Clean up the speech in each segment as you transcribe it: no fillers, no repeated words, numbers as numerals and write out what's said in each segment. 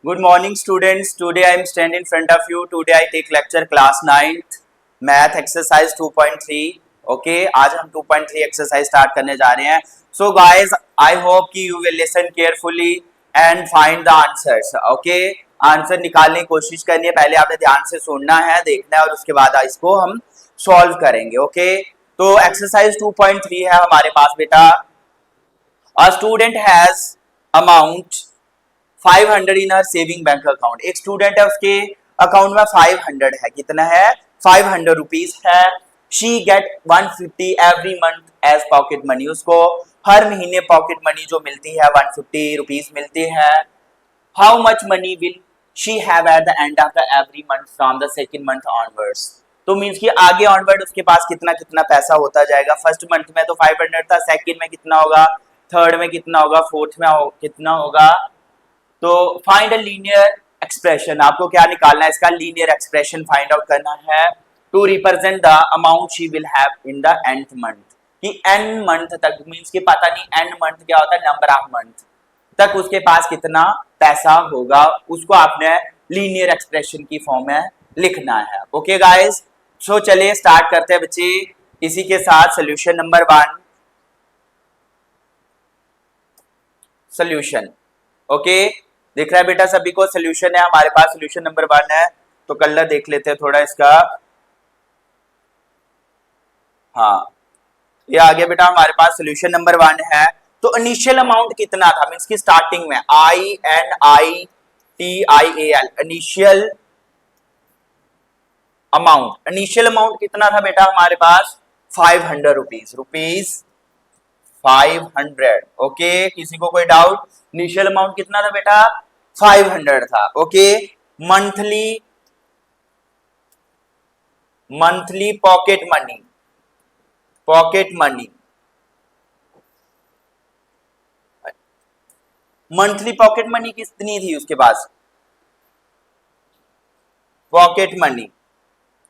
Good morning, students. Today I am standing in front of you. Today I take lecture class 9th math exercise 2.3. Okay, आज हम 2.3 exercise start करने जा रहे हैं. So guys, I hope कि you will listen carefully and find the answers. Okay, answer निकालने की कोशिश करनी है. पहले आपने ध्यान से सुनना है, देखना है और उसके बाद इसको हम सॉल्व करेंगे. ओके, तो एक्सरसाइज 2.3 है हमारे पास बेटा. A student has amount 500 in her saving bank account. एक स्टूडेंट है, उसके अकाउंट में 500 है. कितना है? 500 रुपीज है. She get 150 every month as pocket money. उसको हर महीने पॉकेट मनी जो मिलती है 150 रुपीज मिलती है. How much money will she have eight the end of the every month from the second month onwards. तो मीन्स कि आगे ऑनवर्ड उसके पास कितना कितना पैसा होता जाएगा. फर्स्ट मंथ में तो 500 था, सेकंड में कितना होगा, थर्ड में कितना होगा, फोर्थ में कितना होगा. तो फाइंड अ लीनियर एक्सप्रेशन. आपको क्या निकालना है? इसका लीनियर एक्सप्रेशन फाइंड आउट करना है to represent the amount she will have in the end month. कि एन मंथ तक, मींस कि पता नहीं एन मंथ क्या होता है, नंबर ऑफ मंथ तक उसके पास कितना पैसा होगा, उसको आपने लीनियर एक्सप्रेशन की फॉर्म में लिखना है. ओके गाइस, सो चलिए स्टार्ट करते हैं बच्चे. इसी के साथ सोल्यूशन नंबर 1. सोल्यूशन ओके, दिख रहा है बेटा सभी को? सोल्यूशन है हमारे पास. सोल्यूशन नंबर 1 है, तो कलर देख लेते हैं थोड़ा इसका. हाँ, ये आ गया बेटा हमारे पास. सोल्यूशन नंबर 1 है. तो इनिशियल अमाउंट कितना था, मींस की स्टार्टिंग में INITIAL initial amount. Initial amount कितना था बेटा हमारे पास? 500 रुपीज 500. ओके, किसी को कोई डाउट? इनिशियल अमाउंट कितना था बेटा? 500 था. Okay, monthly pocket money monthly pocket money कितनी थी उसके पास? पॉकेट मनी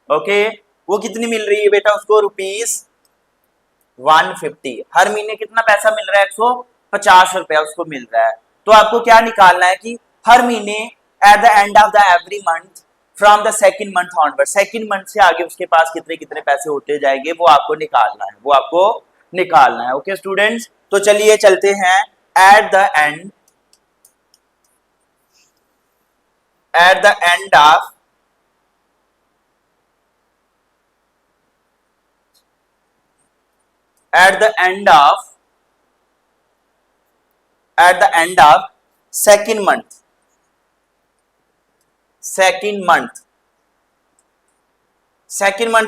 ओके, वो कितनी मिल रही है बेटा उसको? ₹150. हर महीने कितना पैसा मिल रहा है? 150 रुपया उसको मिल रहा है. तो आपको क्या निकालना है कि हर महीने eight the end of the every month from the second month onward, second month से आगे उसके पास कितने कितने पैसे होते जाएंगे, वो आपको निकालना है. ओके स्टूडेंट्स, तो चलिए चलते हैं. Eight the end of at the end of second month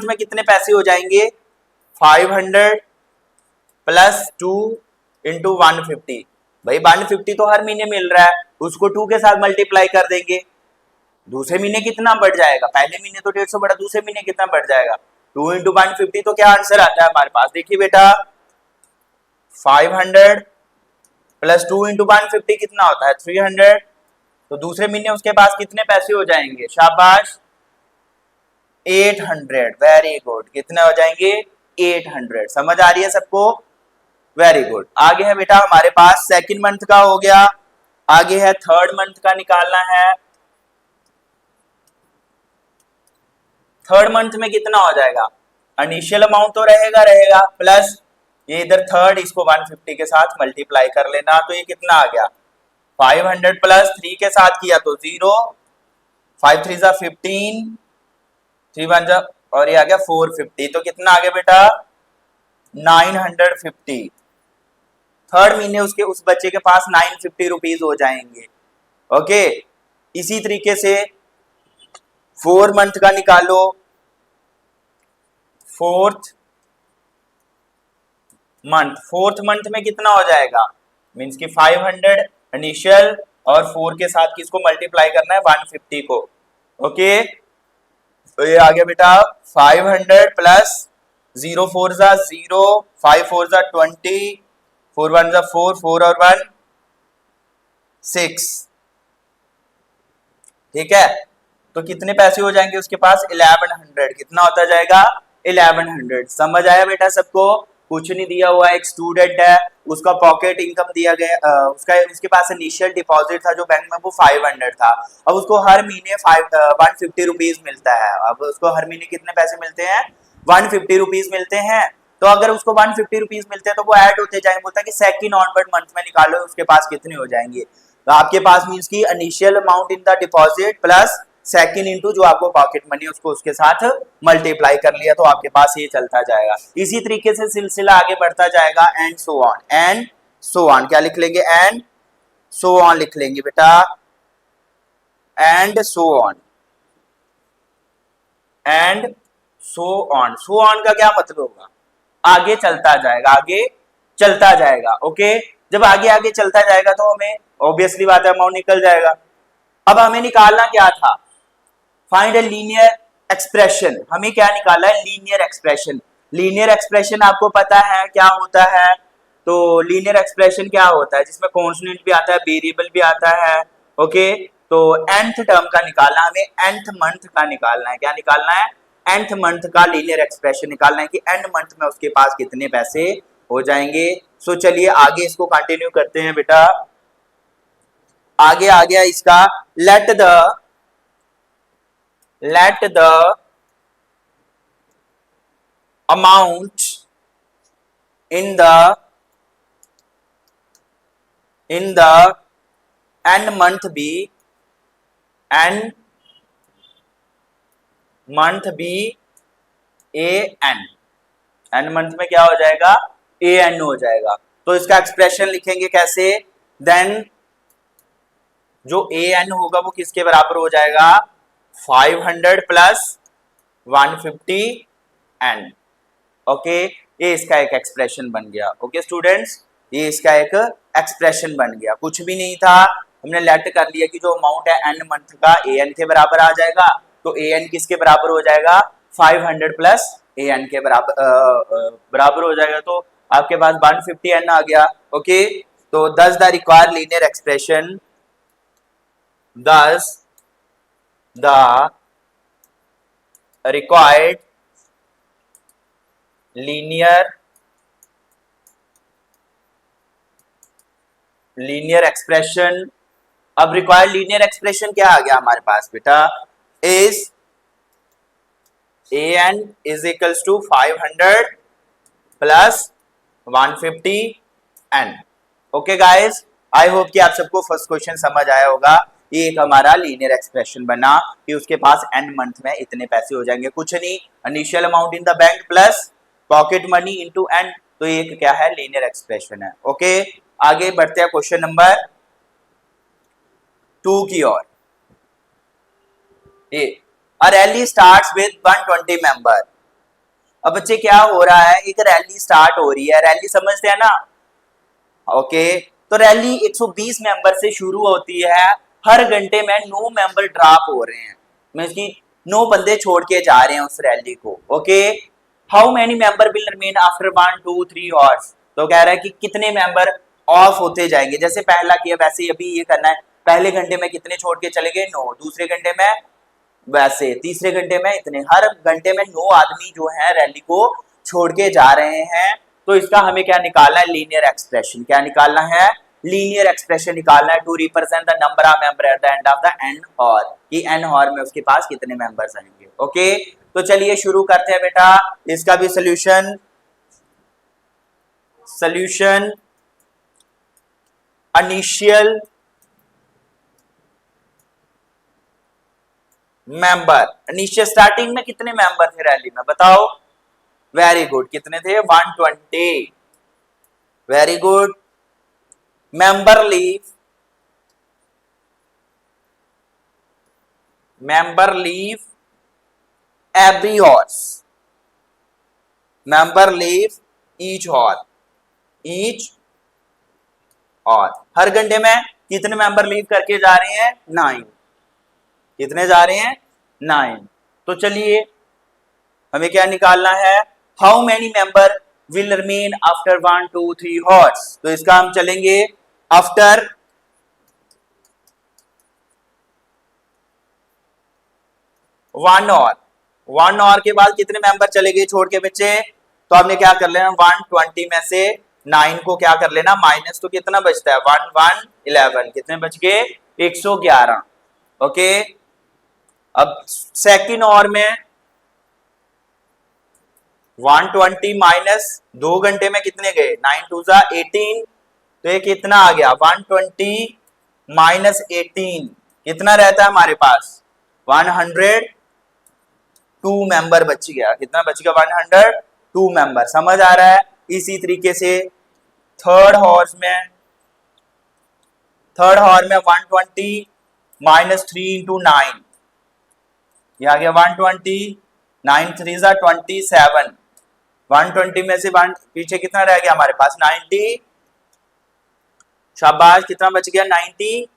में कितने पैसे हो जाएंगे? 500 प्लस 2 इंटू 150. भाई 150 तो हर महीने मिल रहा है, उसको 2 के साथ मल्टीप्लाई कर देंगे. दूसरे महीने कितना बढ़ जाएगा? पहले महीने तो 150 बढ़ा, दूसरे महीने कितना बढ़ जाएगा? 2 इंटू 150. तो क्या आंसर आता है हमारे पास? देखिए बेटा, 500 प्लस 2 इंटू 150 कितना होता है? 300. तो दूसरे महीने उसके पास कितने पैसे हो जाएंगे? शाबाश, 800. Very good. कितने हो जाएंगे? 800. समझ आ रही है सबको? Very good. आगे है बेटा हमारे पास सेकंड मंथ का हो गया. आगे है थर्ड मंथ का निकालना है. थर्ड मंथ में कितना हो जाएगा? इनिशियल अमाउंट तो रहेगा प्लस ये इधर थर्ड, इसको 150 के साथ मल्टीप्लाई कर लेना. तो ये कितना आ गया? 500 प्लस 3 के साथ किया तो 0, 5 3 जा 15, 3 1 जा, और ये आ गया 450. तो कितना आ गया बेटा? 950. थर्ड महीने उसके उस बच्चे के पास 950 रुपीज हो जाएंगे. ओके, इसी तरीके से 4 मंथ का निकालो. फोर्थ मंथ में कितना हो जाएगा? मींस कि 500 इनिशियल और 4 के साथ किसको मल्टीप्लाई करना है? 150 को. ओके, तो ये आ गया बेटा 500 प्लस 0 4 जा 0, 5 4 जा 20, 4 1 जा 4, 4 और 1 6. ठीक है, तो कितने पैसे हो जाएंगे उसके पास? 1100. कितना होता जाएगा? 1100. समझ आया बेटा सबको? कुछ नहीं दिया हुआ, एक स्टूडेंट है, उसका पॉकेट इनकम दिया गया, उसके पास इनिशियल डिपॉजिट था जो बैंक में वो 500 था। अब उसको हर महीने 150 रुपीज मिलता है। अब उसको हर महीने कितने पैसे मिलते हैं? 150 रुपीज मिलते हैं। तो अगर उसको 150 रुपीज मिलते हैं तो वो ऐड होते जाएंगे, बोलता है कि सेकंड ऑनवर्ड मंथ में निकालो उसके पास कितने हो जाएंगे। तो आपके पास मीन्स की initial amount in the deposit plus second into जो आपको पॉकेट मनी उसको उसके साथ मल्टीप्लाई कर लिया, तो आपके पास ये चलता जाएगा। इसी तरीके से सिलसिला आगे बढ़ता जाएगा, and so on, and so on. क्या लिख लेंगे? एंड सो ऑन लिख लेंगे बेटा, and so on, and so on. So on का क्या मतलब होगा? आगे चलता जाएगा, आगे चलता जाएगा। ओके, जब आगे आगे चलता जाएगा तो हमें ऑब्वियसली बात है अमाउंट निकल जाएगा। अब हमें निकालना क्या था? Find a linear expression. हमें क्या निकाला है? Linear expression. लीनियर एक्सप्रेशन आपको पता है क्या होता है? तो लीनियर एक्सप्रेशन क्या होता है? जिसमें कॉन्स्टेंट भी आता है, वेरिएबल भी आता है। ओके, तो nth टर्म का निकालना, हमें nth मंथ का निकालना है। क्या निकालना है? nth मंथ का लीनियर एक्सप्रेशन निकालना है कि n मंथ में उसके पास कितने पैसे हो जाएंगे। सो चलिए आगे इसको कंटिन्यू करते हैं बेटा। आगे आ गया इसका, let the amount in the n month be n month be a n। n month में क्या हो जाएगा? a n हो जाएगा। तो इसका एक्सप्रेशन लिखेंगे कैसे? देन जो a n होगा वो किसके बराबर हो जाएगा? 500 प्लस 150 n। ओके, ये इसका एक एक्सप्रेशन बन गया। ओके स्टूडेंट्स, ये इसका एक एक्सप्रेशन बन गया। कुछ भी नहीं था, हमने लेट कर लिया कि जो अमाउंट है n मंथ का ए एन के बराबर आ जाएगा। तो ए एन किसके बराबर हो जाएगा? 500 प्लस ए एन के बराबर हो जाएगा। तो आपके पास 150 n आ गया। ओके, तो thus the required linear expression, thus the required linear expression. अब रिक्वायर्ड लीनियर एक्सप्रेशन क्या आ गया हमारे पास बेटा? Is a n is equals to 500 plus 150 n. Okay guys, I hope कि आप सबको फर्स्ट क्वेश्चन समझ आया होगा। ये एक हमारा लीनियर एक्सप्रेशन बना कि उसके पास एन मंथ में इतने पैसे हो जाएंगे। कुछ नहीं, initial amount in the bank plus pocket money into n. तो ये क्या है? लीनियर एक्सप्रेशन है। ओके, आगे बढ़ते हैं क्वेश्चन नंबर 2 की ओर। ये अ रैली स्टार्ट्स विद 120 मेंबर। अब बच्चे क्या हो रहा है? एक रैली स्टार्ट हो रही है, रैली समझते हैं ना? ओके, तो रैली 120 मेंबर से शुरू होती है। हर घंटे में 9 मेंबर ड्रॉप हो रहे हैं, मींस की 9 बंदे छोड़ के जा रहे हैं उस रैली को। Okay, how many member will remain after 1 2 3 hours. तो कह रहा है कि कितने मेंबर ऑफ होते जाएंगे। जैसे पहला किया वैसे ही अभी ये करना है। पहले घंटे में कितने छोड़ के चले गए? 9। दूसरे घंटे में वैसे, तीसरे घंटे में इतने। हर घंटे में 9 आदमी जो है रैली को छोड़ के जा रहे हैं। तो इसका हमें क्या निकालना है? Linear expression. क्या निकालना है? लीनियर एक्सप्रेशन निकालना है to represent the number of member at the end of the n hour, कि एन हॉर में उसके पास कितने मेंबर्स आएंगे। ओके, तो चलिए शुरू करते हैं बेटा इसका भी solution. Initial member, initial starting में कितने मेंबर थे रैली में बताओ? वेरी गुड, कितने थे? 120। Very good. Member leave every hours, member leave each hour, each और हर घंटे में कितने मेंबर लीव करके जा रहे हैं? 9। कितने जा रहे हैं? 9। तो चलिए हमें क्या निकालना है? How many member will remain after 1 2 3 horse. तो इसका हम चलेंगे आफ्टर 1 आवर। 1 आवर के बाद कितने मेंबर चले गए छोड़ के बच्चे? तो आपने क्या कर लेना, 120 में से 9 को क्या कर लेना माइनस, तो कितना बचता है 1111, कितने बच गए 111। ओके, अब सेकंड और में 120 माइनस 2 घंटे में कितने गए 9 2 जा 18, तो ये कितना आ गया 120 माइनस 18 कितना रहता है हमारे पास 102 मेंबर बच गया, कितना बच गया 102 मेंबर। समझ आ रहा है। इसी तरीके से थर्ड हॉर में 120 माइनस 3 इंटू 9, यह आ गया 120, 9 3 जा 27, 120 में से 1 पीछे कितना रह गया हमारे पास 90, शाबाश, कितना बच गया 93,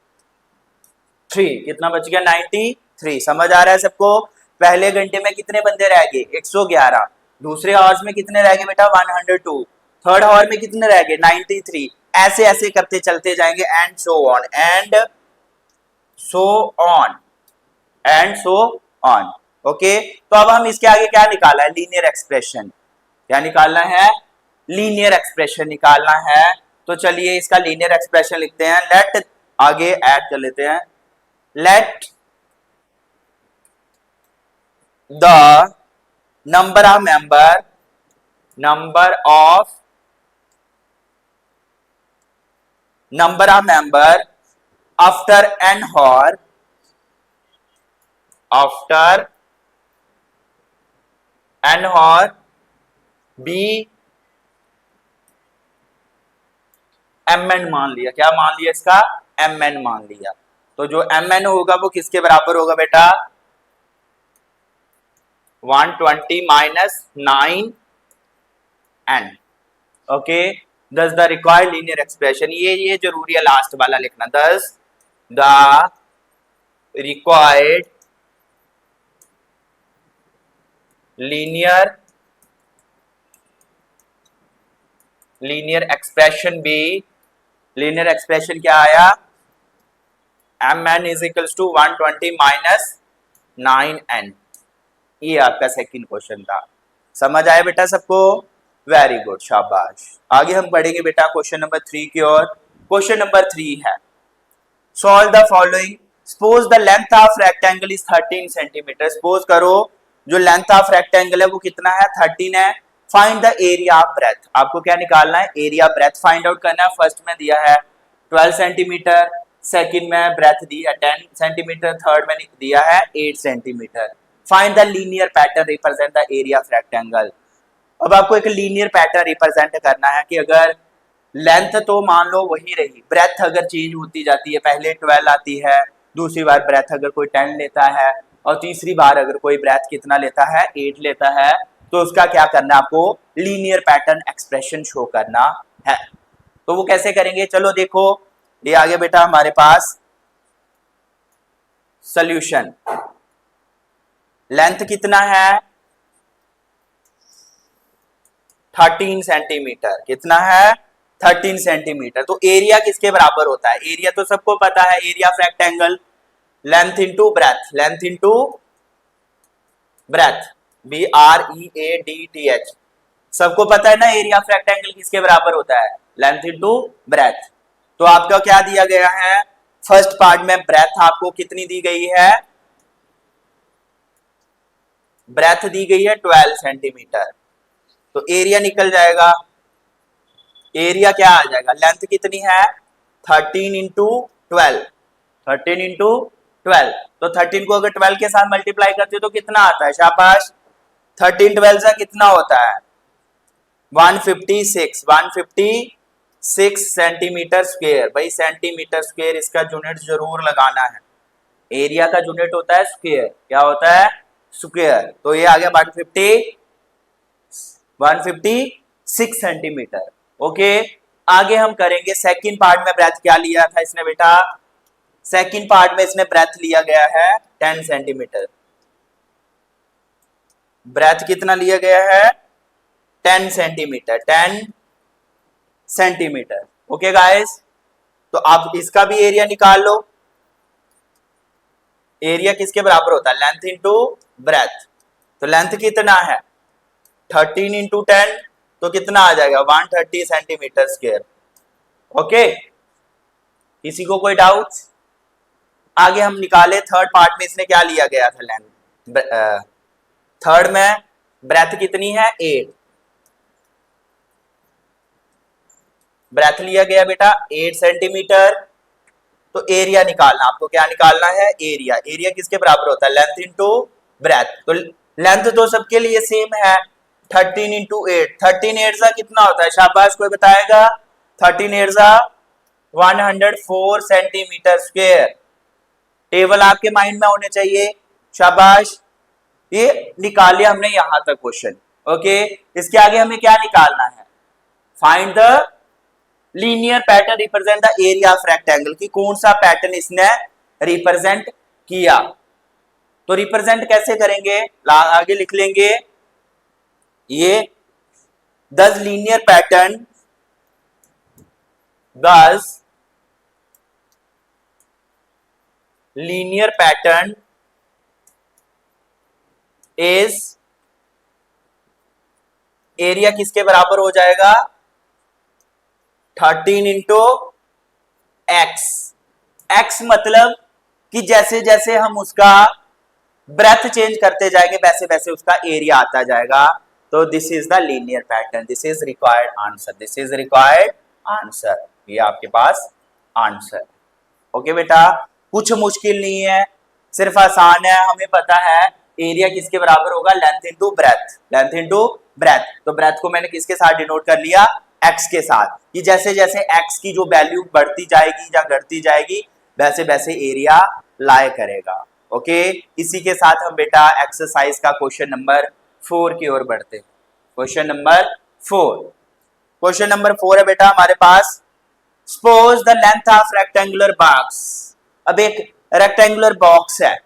कितना बच गया 93। समझ आ रहा है सबको। पहले घंटे में कितने बंदे रह गए 111, दूसरे आवर्स में कितने रह गए बेटा 102, थर्ड आवर में कितने रह गए 93, ऐसे ऐसे करते चलते जाएंगे and so on and so on and so on. Okay, तो अब हम इसके आगे क्या निकाला है लीनियर एक्सप्रेशन, क्या निकालना है लीनियर एक्सप्रेशन निकालना है। तो चलिए इसका लीनियर एक्सप्रेशन लिखते हैं, लेट आगे ऐड कर लेते हैं, let the number of member after n hour be mn मान लिया, क्या मान लिया इसका mn मान लिया। तो जो mn होगा वो किसके बराबर होगा बेटा 120 minus 9n। Okay, thus the required linear expression, ये जरूरी है लास्ट वाला लिखना, thus the required linear expression भी, लीनियर एक्सप्रेशन क्या आया mn is equals to 120 minus 9n। ये आपका सेकंड क्वेश्चन था। समझ आया बेटा सबको, वेरी गुड, शाबाश। आगे हम पढ़ेंगे बेटा क्वेश्चन नंबर 3 की ओर। क्वेश्चन नंबर 3 है, solve the following, suppose the length of rectangle is 13 centimetre. Suppose करो जो लेंथ ऑफ रेक्टेंगल है वो कितना है 13 है। Find the area of breadth, आपको क्या निकालना है एरिया ब्रेथ फाइंड आउट करना है। फर्स्ट में दिया है 12 सेंटीमीटर, सेकंड में ब्रेथ दी है 10 सेंटीमीटर, थर्ड में दिया है 8 centimetre. Find the linear pattern represent the area of rectangle. अब आपको एक लीनियर पैटर्न रिप्रेजेंट करना है कि अगर लेंथ तो मान लो वही रही, ब्रेथ अगर चेंज होती जाती है, पहले 12 आती है, दूसरी बार ब्रेथ अगर कोई 10 लेता है और तीसरी बार अगर कोई ब्रेथ कितना लेता है 8 लेता है, तो उसका क्या करना है आपको लीनियर पैटर्न एक्सप्रेशन शो करना है। तो वो कैसे करेंगे, चलो देखो ये आ गया बेटा हमारे पास सॉल्यूशन। लेंथ कितना है 13 सेंटीमीटर, कितना है 13 सेंटीमीटर। तो एरिया किसके बराबर होता है, एरिया तो सबको पता है, area of rectangle length into breath, length into breath, BREADTH, सबको पता है ना एरिया ऑफ रेक्टेंगल किसके बराबर होता है लेंथ इंटू ब्रेथ। तो आपका क्या दिया गया है, फर्स्ट पार्ट में ब्रेथ आपको कितनी दी गई है, ब्रेथ दी गई है 12 सेंटीमीटर, तो एरिया निकल जाएगा, एरिया क्या आ जाएगा, लेंथ कितनी है 13 इंटू 12, 13 इंटू 12, तो 13 को अगर 12 के साथ मल्टीप्लाई करते हो तो कितना आता है, शाबाश, 13 12 से कितना होता है 156 सेंटीमीटर स्क्वायर। भाई सेंटीमीटर स्क्वायर इसका यूनिट जरूर लगाना है, एरिया का यूनिट होता है स्क्वायर, क्या होता है स्क्वायर। तो ये आ गया 156 सेंटीमीटर। ओके, आगे हम करेंगे सेकंड पार्ट में ब्रेथ क्या लिया था इसने बेटा, सेकंड पार्ट में इसने ब्रेथ लिया गया है 10 सेंटीमीटर, ब्रेथ कितना लिया गया है 10 सेंटीमीटर, 10 सेंटीमीटर। ओके गाइस, तो आप इसका भी एरिया निकाल लो, एरिया किसके बराबर होता है लेंथ इंटू ब्रेथ। तो लेंथ कितना है 13 इंटू 10 तो कितना आ जाएगा 130 सेंटीमीटर स्क्वायर। ओके, किसी को कोई डाउट? आगे हम निकाले थर्ड पार्ट में इसने क्या लिया गया था लेंथ, थर्ड में ब्रेथ कितनी है 8, ब्रेथ लिया गया बेटा 8 सेंटीमीटर। तो एरिया निकालना, आपको क्या निकालना है एरिया। एरिया किसके बराबर होता है लेंथ इंटू ब्रेथ। तो लेंथ तो सबके लिए सेम है 13 इंटू 8, 13 8 सा कितना होता है शाबाश कोई बताएगा? 13 8 सा 104 सेंटीमीटर स्क्वायर। टेबल आपके माइंड में होने चाहिए, शाबाश। ये निकाल लिया हमने यहां तक क्वेश्चन। ओके, इसके आगे हमें क्या निकालना है? Find the linear pattern represent the area of rectangle, कि कौन सा पैटर्न इसने रिप्रेजेंट किया। तो रिप्रेजेंट कैसे करेंगे, आगे लिख लेंगे ये दस लीनियर पैटर्न, दस लीनियर पैटर्न इज एरिया किसके बराबर हो जाएगा 13 इंटू एक्स। एक्स मतलब कि जैसे जैसे हम उसका ब्रेथ चेंज करते जाएंगे वैसे वैसे उसका एरिया आता जाएगा। तो this is the linear pattern, this is required answer, this is required answer. ये आपके पास आंसर। ओके बेटा, कुछ मुश्किल नहीं है, सिर्फ आसान है। हमें पता है एरिया किसके बराबर होगा length into breath, length into breath. तो ब्रेथ को मैंने किसके साथ डिनोट कर लिया एक्स के साथ, कि जैसे जैसे एक्स की जो वैल्यू बढ़ती जाएगी या घटती जाएगी वैसे वैसे एरिया लाया करेगा। ओके, इसी के साथ हम बेटा एक्सरसाइज का क्वेश्चन नंबर 4 की ओर बढ़ते हैं। क्वेश्चन नंबर 4, क्वेश्चन नंबर 4 है बेटा हमारे पास, suppose the length of rectangular box. अब एक रेक्टेंगुलर बॉक्स है,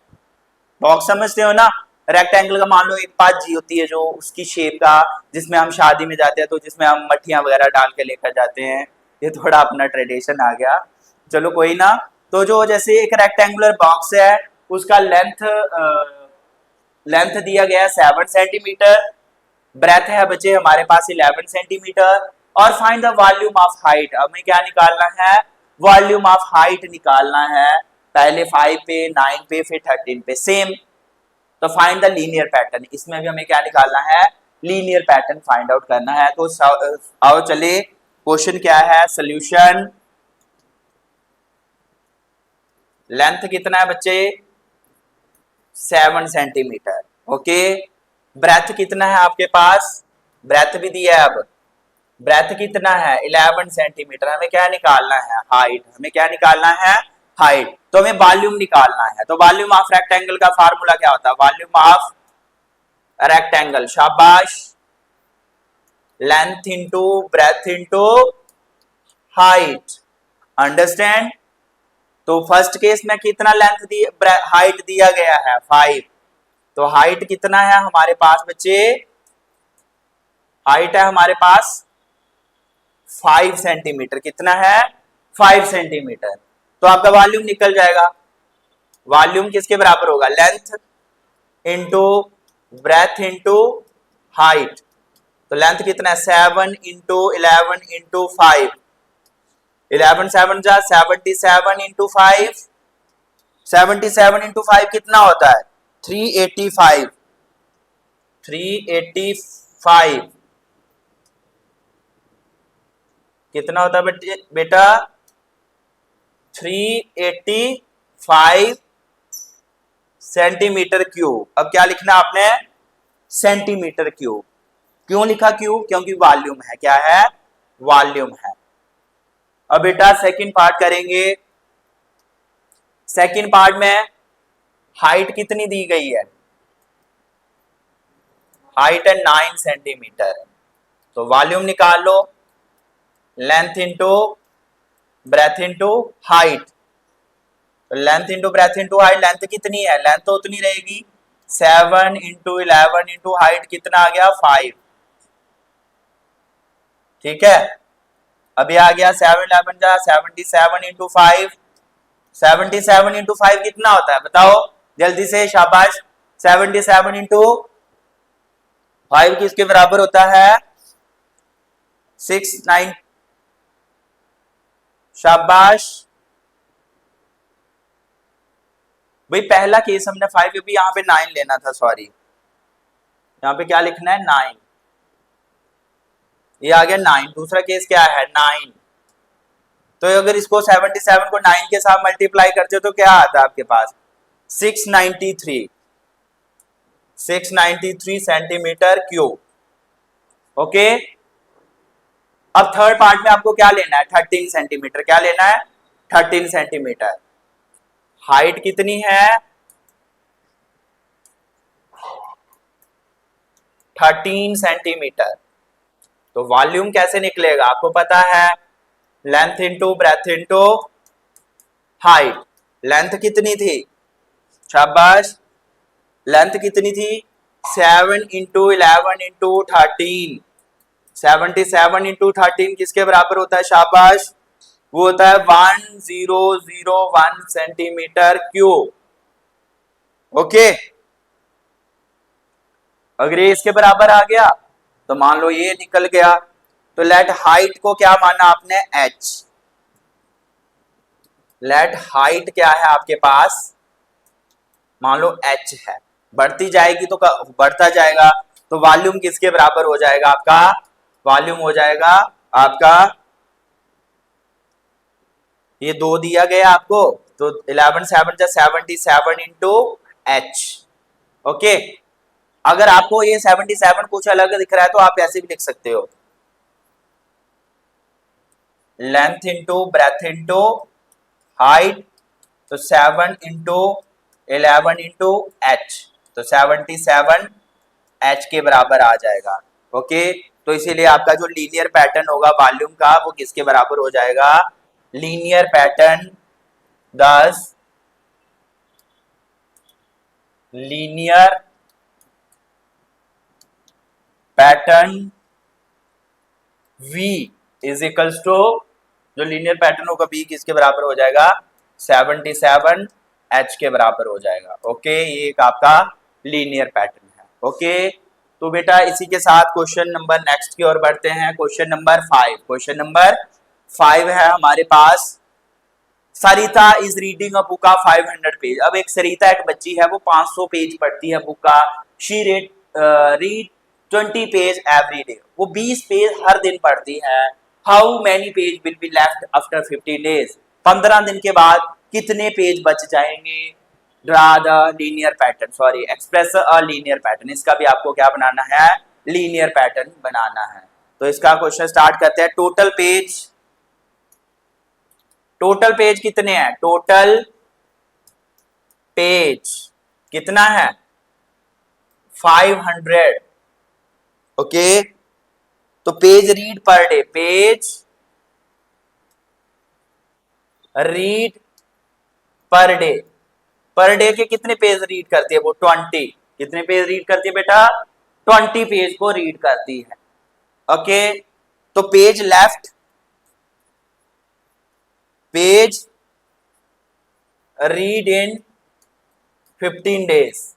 बॉक्स समझते हो ना, रेक्टेंगल का मान लो एक पाजी होती है जो उसकी शेप का, जिसमें हम शादी में जाते हैं तो जिसमें हम मट्ठियां वगैरह डाल के लेकर जाते हैं। ये थोड़ा अपना ट्रेडिशन आ गया, चलो कोई ना। तो जो जैसे एक रेक्टेंगुलर बॉक्स है उसका लेंथ दिया गया है 7 सेंटीमीटर, ब्रेथ है बच्चे हमारे पास 11 सेंटीमीटर, और find the volume of height. हमें क्या निकालना है वॉल्यूम ऑफ हाइट निकालना है, पहले 5 पे 9 पे फिर 13 पे सेम। तो फाइंड द लीनियर पैटर्न, इसमें भी हमें क्या निकालना है लीनियर पैटर्न फाइंड आउट करना है। तो आओ चले, क्वेश्चन क्या है सॉल्यूशन। लेंथ कितना है बच्चे 7 सेंटीमीटर। ओके, ब्रेथ कितना है आपके पास, ब्रेथ भी दिया है। अब ब्रेथ कितना है 11 सेंटीमीटर। हमें क्या निकालना है हाइट, हमें क्या निकालना है हाइट। तो हमें वॉल्यूम निकालना है। तो वॉल्यूम ऑफ रेक्टेंगल का फार्मूला क्या होता है वॉल्यूम ऑफ रेक्टेंगल, शाबाश, length into breadth into height, understand. तो फर्स्ट केस में कितना लेंथ दिया हाइट दिया गया है 5, तो हाइट कितना है हमारे पास बच्चे, हाइट है हमारे पास 5 सेंटीमीटर। कितना है 5 सेंटीमीटर। तो आपका वॉल्यूम निकल जाएगा, वॉल्यूम किसके बराबर होगा length into breadth into height. तो लेंथ कितना है 7 इंटू 11 इंटू 5, 11 7 जा 77 इंटू 5, 77 इंटू 5 कितना होता है 385, 385 कितना होता है बेटा 385 सेंटीमीटर क्यूब। अब क्या लिखना आपने सेंटीमीटर क्यूब। क्यों लिखा क्यूब, क्योंकि वॉल्यूम है, क्या है वॉल्यूम है। अब बेटा सेकंड पार्ट करेंगे। सेकंड पार्ट में हाइट कितनी दी गई है, हाइट है 9 सेंटीमीटर। तो वॉल्यूम निकाल लो, length into breadth into height. तो length into breadth into height, length कितनी है, लेंथ तो उतनी रहेगी 7 इंटू 11 इंटू हाइट कितना आ गया 5, ठीक है। अभी आ गया 7 11 जा 77 इंटू 5, 77 इंटू 5 कितना होता है बताओ जल्दी से, शाबाश। 77 इंटू 5 किसके बराबर होता है 6 9। शाबाश भाई, पहला केस हमने 5, अभी यहाँ पे 9 लेना था, सॉरी यहाँ पे क्या लिखना है 9, ये आ गया 9। दूसरा केस क्या है 9, तो अगर इसको 77 को 9 के साथ मल्टीप्लाई करते हो तो क्या आता है आपके पास 693 सेंटीमीटर क्यूब। ओके, अब थर्ड पार्ट में आपको क्या लेना है 13 सेंटीमीटर। क्या लेना है 13 सेंटीमीटर। हाइट कितनी है 13 सेंटीमीटर। तो वॉल्यूम कैसे निकलेगा आपको पता है, length into breadth into height. Length कितनी थी, शाबाश, लेंथ कितनी थी 7 इंटू 11 इंटू 13, 77 इंटू 13 किसके बराबर होता है, शाबाश, वो होता है 1001 सेंटीमीटर क्यूब। ओके, अगर ये इसके बराबर आ गया तो मान लो ये निकल गया, तो लेट हाइट को क्या माना आपने h। लेट हाइट क्या है आपके पास, मान लो h है, बढ़ती जाएगी तो बढ़ता जाएगा, तो वॉल्यूम किसके बराबर हो जाएगा आपका, वॉल्यूम हो जाएगा आपका, ये 2 दिया गया आपको, तो 11 7 77 इंटू h। ओके, अगर आपको ये 77 कुछ अलग दिख रहा है तो आप ऐसे भी लिख सकते हो, length into breadth into height, तो 7 इंटू 11 इंटू h, तो 77 h के बराबर आ जाएगा। ओके, तो इसीलिए आपका जो लीनियर पैटर्न होगा वॉल्यूम का वो किसके बराबर हो जाएगा, linear pattern 10 linear pattern V is equals to, जो लीनियर पैटर्न होगा V किसके बराबर हो जाएगा 77 H के बराबर हो जाएगा। ओके, ये एक आपका लीनियर पैटर्न है। ओके, तो बेटा इसी के साथ क्वेश्चन नंबर नेक्स्ट की ओर बढ़ते हैं। क्वेश्चन नंबर 5, क्वेश्चन नंबर 5 है हमारे पास, सरिता इज रीडिंग अ बुक का 500 पेज। अब एक सरिता एक बच्ची है, वो 500 पेज पढ़ती है बुक का, she read 20 page every day, वो 20 पेज हर दिन पढ़ती है। How many page will be left after 15 days, 15 दिन के बाद कितने पेज बच जाएंगे। Draw the linear pattern, sorry express a linear pattern, इसका भी आपको क्या बनाना है, लीनियर पैटर्न बनाना है। तो इसका क्वेश्चन स्टार्ट करते हैं। टोटल पेज कितने हैं, टोटल पेज कितना है 500। ओके, तो page read per day, page read per day के कितने पेज रीड करती है वो 20, कितने पेज रीड करती है बेटा 20 पेज को रीड करती है। ओके, तो पेज रीड इन 15 डेज,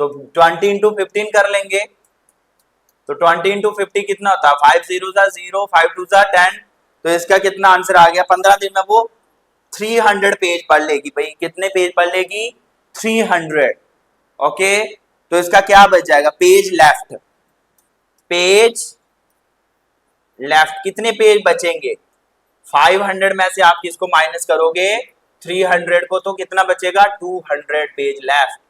तो 20 इंटू 15 कर लेंगे, तो 20 इंटू 50 कितना होता है 5 0 0 5 2 10, तो इसका कितना आंसर आ गया 15 दिन में वो 300 पेज पढ़ लेगी। भाई कितने पेज पढ़ लेगी 300। ओके, तो इसका क्या बच जाएगा, पेज लेफ्ट कितने पेज बचेंगे 500 में से आप किसको माइनस करोगे 300 को, तो कितना बचेगा 200 page left.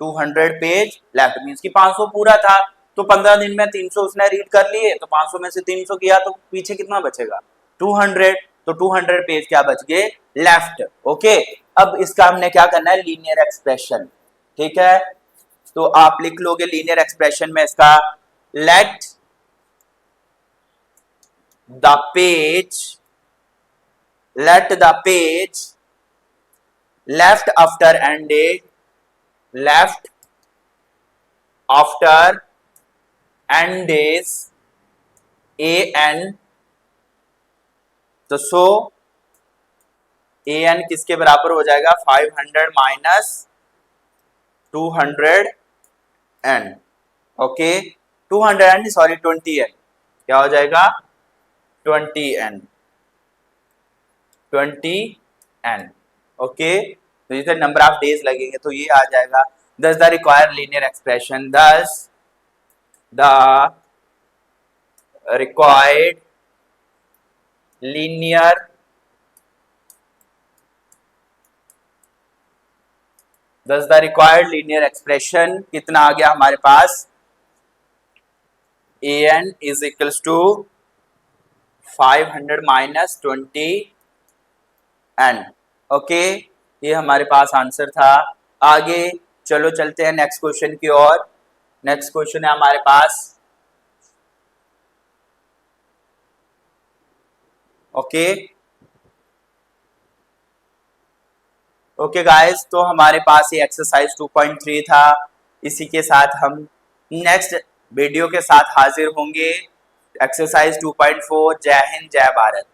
200 page left means कि 500 पूरा था, तो 15 दिन में 300 उसने रीड कर लिए, तो 500 में से 300 किया तो पीछे कितना बचेगा 200, तो 200 पेज क्या बच गए लेफ्ट। ओके, अब इसका हमने क्या करना है लीनियर एक्सप्रेशन, ठीक है, तो आप लिख लोगे लीनियर एक्सप्रेशन में इसका, let the page left after n days an, तो सो an किसके बराबर हो जाएगा 500 minus 200 n। Okay 200 sorry 20n, क्या हो जाएगा 20n, 20n, ओके। तो जैसे नंबर ऑफ डेज लगेंगे तो ये आ जाएगा thus the required linear expression, thus the required linear thus the required linear expression कितना आ गया हमारे पास, an is equals to 500 minus 20n, okay. ये हमारे पास आंसर था। आगे चलो चलते हैं नेक्स्ट क्वेश्चन की ओर। नेक्स्ट क्वेश्चन है हमारे पास, ओके ओके गाइस, तो हमारे पास ये एक्सरसाइज 2.3 था। इसी के साथ हम नेक्स्ट वीडियो के साथ हाजिर होंगे, एक्सरसाइज 2.4। जय हिंद, जय भारत।